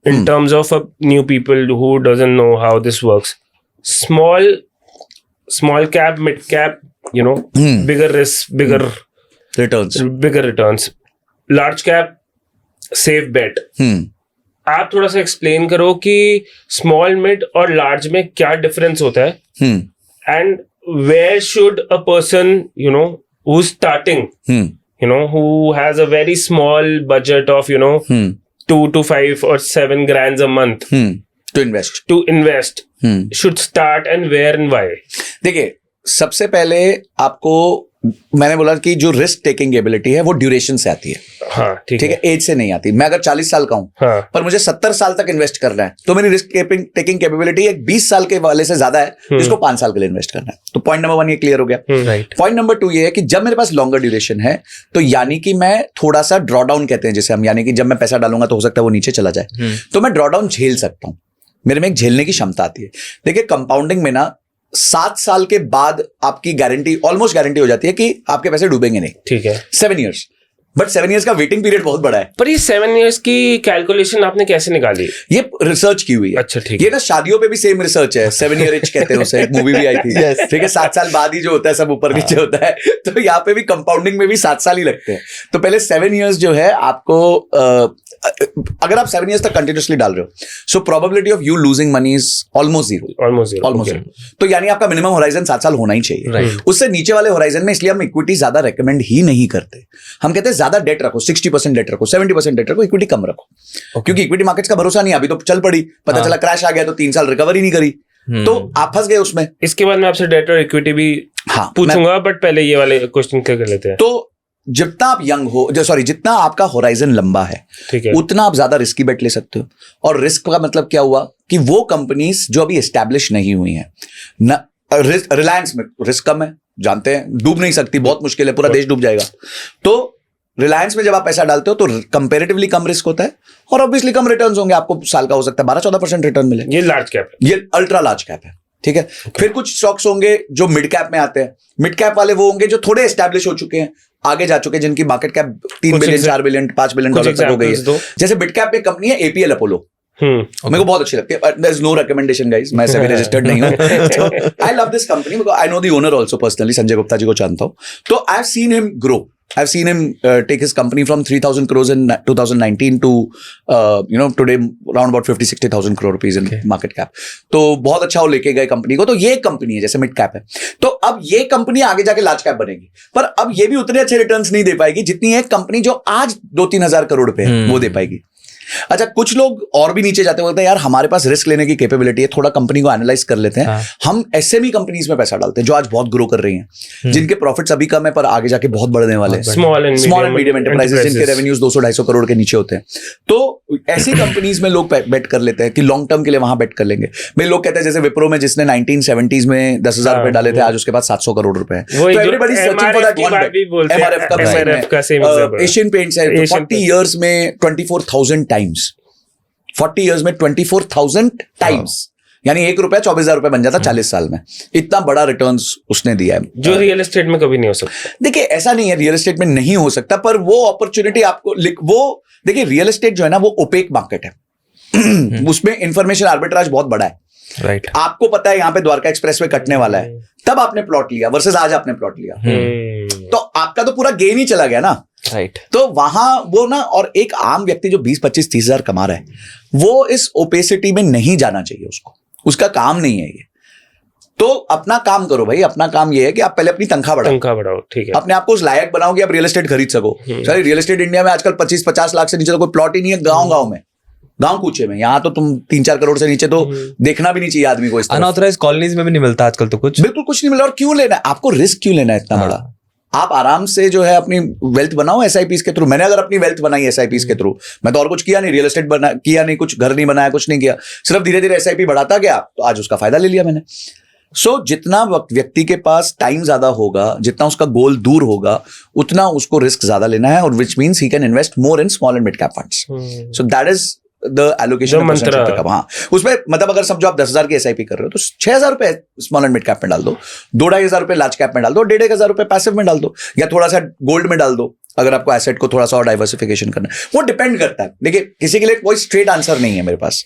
in terms of new people who doesn't know how this works. Small cap, mid cap, bigger risk, bigger returns. Large cap, safe bet. आप थोड़ा सा explain करो कि small, mid और large में क्या difference होता है, and where should a person who is starting, who has a very small budget of 2 to 5 or 7 grand a month to invest should start, and where and why? देखिए, सबसे पहले आपको मैंने बोला कि जो रिस्क टेकिंग एबिलिटी है वो ड्यूरेशन से आती है. हाँ, ठीक है. एज से नहीं आती. मैं अगर 40 साल का हूं, हाँ, पर मुझे 70 साल तक इन्वेस्ट करना है, तो मेरी रिस्क टेकिंग कैपेबिलिटी एक 20 साल के वाले से ज्यादा है जिसको 5 साल के लिए इन्वेस्ट करना है. तो पॉइंट नंबर 1 ये क्लियर हो गया. पॉइंट नंबर 2 ये है कि जब मेरे पास लॉन्गर ड्यूरेशन है, तो यानी कि मैं थोड़ा सा ड्रॉडाउन कहते हैं जिसे हम, यानी कि जब मैं पैसा डालूंगा तो हो सकता है वो नीचे चला जाए, तो मैं ड्रॉडाउन झेल सकता हूं. मेरे में एक झेलने की क्षमता आती है. देखिए, कंपाउंडिंग में ना 7 साल के बाद आपकी गारंटी, ऑलमोस्ट गारंटी हो जाती है कि आपके पैसे डूबेंगे नहीं. ठीक है. 7 ईयर्स, बट 7 ईयर्स का वेटिंग पीरियड बहुत बड़ा है. पर ये 7 ईयर्स की कैलकुलेशन आपने कैसे निकाली? ये रिसर्च की हुई है. अच्छा, ठीक है. ये ना शादियों पे भी सेम रिसर्च है. 7 ईयर इच कहते हैं उसे, एक मूवी भी आई थी. ठीक है. 7 साल बाद ही जो होता है सब ऊपर नीचे होता है. तो यहाँ पे भी कंपाउंडिंग में भी 7 साल ही लगते हैं. तो पहले 7 ईयर्स जो है आपको, अगर आप 7 ईयर्स तक कंटिन्यूसली डाल रहे हो, so probability of you losing money is almost zero. तो यानी आपका मिनिमम होराइजन 7 साल होना ही चाहिए. उससे नीचे वाले होराइजन में इसलिए हम इक्विटी ज्यादा रेकमेंड ही नहीं करते. हम कहते हैं ज्यादा डेट रखो, 60% डेट रखो, 70% डेट रखो, इक्विटी कम रखो. क्योंकि इक्विटी मार्केट्स का भरोसा नहीं. अभी तो चल पड़ी, पता चला क्रैश आ गया तो 3 साल रिकवरी नहीं करी, तो आप फंस गए उसमें. इसके बाद मैं आपसे डेट और इक्विटी भी पूछूंगा, बट पहले ये वाले क्वेश्चन क्लियर कर लेते हैं. तो जितना आप यंग हो, जितना आपका होराइजन लंबा है, उतना आप ज्यादा रिस्की बेट ले सकते हो. और रिस्क का मतलब क्या हुआ कि वो कंपनीज जो अभी एस्टैब्लिश नहीं हुई हैं, रिलायंस में रिस्क कम है, जानते हैं, डूब नहीं सकती, बहुत मुश्किल है, पूरा देश डूब जाएगा. तो रिलायंस में जब आप पैसा डालते हो तो कंपैरेटिवली कम रिस्क होता है, और ऑब्वियसली कम रिटर्न्स होंगे. आपको साल का हो सकता है 12-14% रिटर्न मिले. ये लार्ज कैप है, ये अल्ट्रा लार्ज कैप है. ठीक है. फिर कुछ स्टॉक्स होंगे जो मिड कैप में आते हैं. मिड कैप वाले वो होंगे जो थोड़े एस्टैब्लिश हो चुके हैं, आगे जा चुके हैं, जिनकी market cap 3 billion, 4 billion, 5 billion dollar तक हो गई है. जैसे मिड कैप में कंपनी है एपीएल अपोलो. मेरे को बहुत अच्छी लगती है. There is no recommendation guys, मैं सेबी रजिस्टर्ड नहीं हूं. I love this company because I know the owner also personally. Sanjay Gupta ji को जानता हूं. तो I have seen him grow. I've seen him take his company from 3,000 crores in 2019 to today around about 50-60,000 crore rupees in market cap. तो बहुत अच्छा वो लेके गए कंपनी को. तो ये कंपनी है जैसे मिड कैप है, तो अब ये कंपनी आगे जाके लार्ज कैप बनेगी, पर अब ये भी उतने अच्छे रिटर्न्स नहीं दे पाएगी जितनी एक कंपनी जो आज 2-3 हजार करोड़ पे है वो दे पाएगी. अच्छा, कुछ लोग और भी नीचे जाते हैं, यार हमारे पास रिस्क लेने की कैपेबिलिटी है, थोड़ा कंपनी को एनालाइज कर लेते हैं. हम एसएमई कंपनीज में पैसा डालते हैं जो आज बहुत ग्रो कर रही हैं, जिनके प्रॉफिट्स अभी कम है पर आगे जाके बहुत बढ़ने वाले हैं. स्मॉल एंड मीडियम एंटरप्राइजेस जिनके रेवेन्यूज 200-250 करोड़ के नीचे होते हैं. तो ऐसी कंपनीज में लोग बेट कर लेते हैं कि लॉन्ग टर्म के लिए वहां बेट कर लेंगे. भाई लोग कहते हैं जैसे विप्रो में जिसने 1970s में 10,000 रुपए डाले थे, आज उसके पास 700 करोड़ रुपए हैं. तो everybody searching for that one bet. MRF का सेम एग्जांपल. एशियन पेंट्स है 40 इयर्स में 24,000 टाइम्स. 40 इयर्स में 24,000 टाइम्स, यानी ₹1 24,000 रुपए बन जाता 40 साल में. इतना बड़ा रिटर्न्स उसने दिया है, जो रियल एस्टेट में कभी नहीं हो सकता. देखिए, ऐसा नहीं है रियल एस्टेट में नहीं हो सकता, पर वो अपॉर्चुनिटी आपको वो देखिए, रियल एस्टेट जो है ना वो ओपेक मार्केट है. उसमें इंफॉर्मेशन आर्बिट्राज बहुत बड़ा है. राइट. आपको पता है यहाँ पे द्वारका एक्सप्रेस वे कटने वाला है, तब आपने प्लॉट लिया वर्सेस आज आपने प्लॉट लिया, तो आपका तो पूरा गेन ही चला गया ना. राइट. तो वहां वो ना, और एक आम व्यक्ति जो 20-25-30 हजार कमा रहा है, वो इस ओपेसिटी में नहीं जाना चाहिए. उसका काम नहीं है ये. तो अपना काम करो भाई. अपना काम ये है कि आप पहले अपनी तनख्वाह बढ़ाओ. ठीक है. अपने आप को उस लायक बनाओ कि आप रियल एस्टेट खरीद सको. सर, रियल एस्टेट इंडिया में आजकल 25-50 लाख से नीचे तो कोई प्लॉट ही नहीं है. गांव में, गांव कूचे में, यहाँ तो तुम 3-4 करोड़ से नीचे तो देखना भी नहीं चाहिए आदमी को. अनऑथराइज्ड कॉलोनीज में भी नहीं मिलता आजकल तो कुछ, बिल्कुल कुछ नहीं मिल रहा. और क्यों लेना है आपको, रिस्क क्यों लेना है इतना बड़ा? आप आराम से जो है अपनी वेल्थ बनाओ एसआईपीस के थ्रू. मैंने अगर अपनी वेल्थ बनाई एसआईपीस के थ्रू, मैं तो और कुछ किया नहीं, रियल एस्टेट किया नहीं, कुछ घर नहीं बनाया, कुछ नहीं किया, सिर्फ धीरे धीरे एसआईपी बढ़ाता गया, तो आज उसका फायदा ले लिया मैंने. सो जितना व्यक्ति के पास टाइम ज्यादा होगा, जितना उसका गोल दूर होगा, उतना उसको रिस्क ज्यादा लेना है, और which means he can invest more in small and mid cap funds. So that is the allocation. हाँ, उसमें मतलब अगर समझो आप 10,000 की एसआईपी कर रहे हो, तो 6,000 रुपए स्मॉल एंड मिड कैप में डाल दो, 2,500 रुपए लार्ज कैप में डाल दो, 1,500 रुपए पैसिव में डाल दो, या थोड़ा सा गोल्ड में डाल दो. अगर आपको एसेट को थोड़ा सा और डाइवर्सिफिकेशन करना है, वो डिपेंड करता है। देखिए किसी के लिए कोई स्ट्रेट आंसर नहीं है मेरे पास।